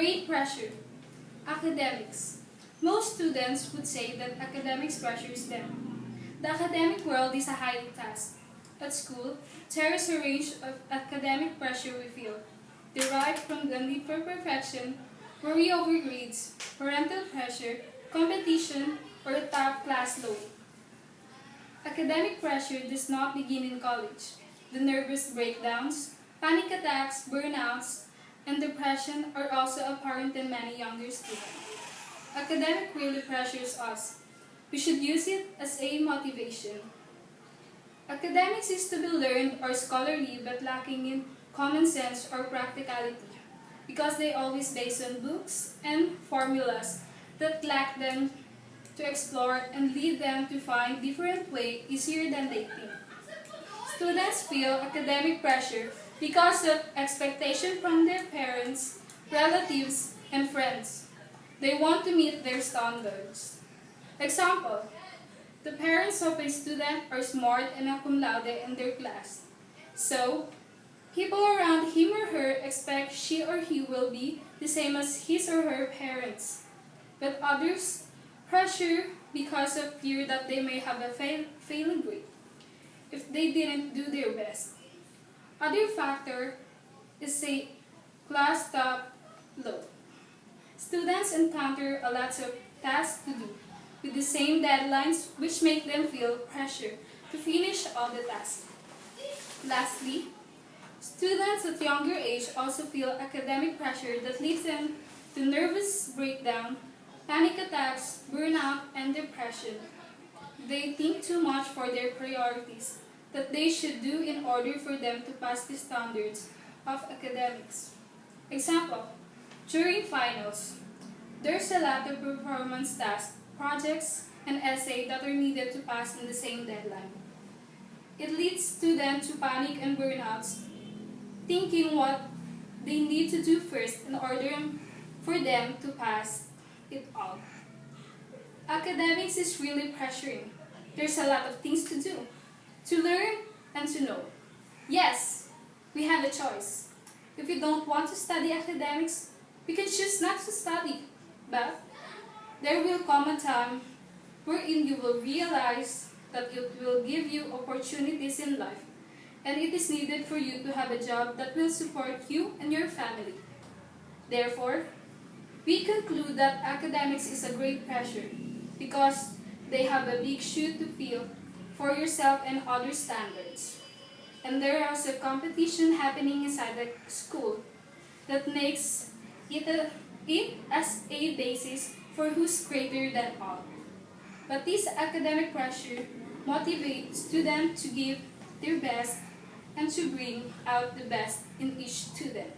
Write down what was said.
Great pressure. Academics. Most students would say that academics pressures them. The academic world is a high task. At school, there is a range of academic pressure we feel, derived from the need for perfection, worry over grades, parental pressure, competition, or a top class load. Academic pressure does not begin in college. The nervous breakdowns, panic attacks, burnouts, and depression are also apparent in many younger students. Academic really pressures us. We should use it as a motivation. Academics is to be learned or scholarly but lacking in common sense or practicality because they always based on books and formulas that lack them to explore and lead them to find different ways easier than they think. Students feel academic pressure because of expectation from their parents, relatives, and friends. They want to meet their standards. Example, the parents of a student are smart and a cum laude in their class. So, people around him or her expect she or he will be the same as his or her parents. But others pressure because of fear that they may have a failing grade if they didn't do their best. Other factor is a class top load. Students encounter a lot of tasks to do with the same deadlines which make them feel pressure to finish all the tasks. Lastly, students at younger age also feel academic pressure that leads them to nervous breakdown, panic attacks, burnout, and depression. They think too much for their priorities that they should do in order for them to pass the standards of academics. Example, during finals, there's a lot of performance tasks, projects, and essays that are needed to pass in the same deadline. It leads students to panic and burnouts, thinking what they need to do first in order for them to pass it all. Academics is really pressuring. There's a lot of things to learn and to know. Yes, we have a choice. If you don't want to study academics, we can choose not to study. But there will come a time wherein you will realize that it will give you opportunities in life, and it is needed for you to have a job that will support you and your family. Therefore, we conclude that academics is a great pressure because they have a big shoe to fill for yourself and other standards. And there is a competition happening inside the school that makes it as a basis for who's greater than all. But this academic pressure motivates students to give their best and to bring out the best in each student.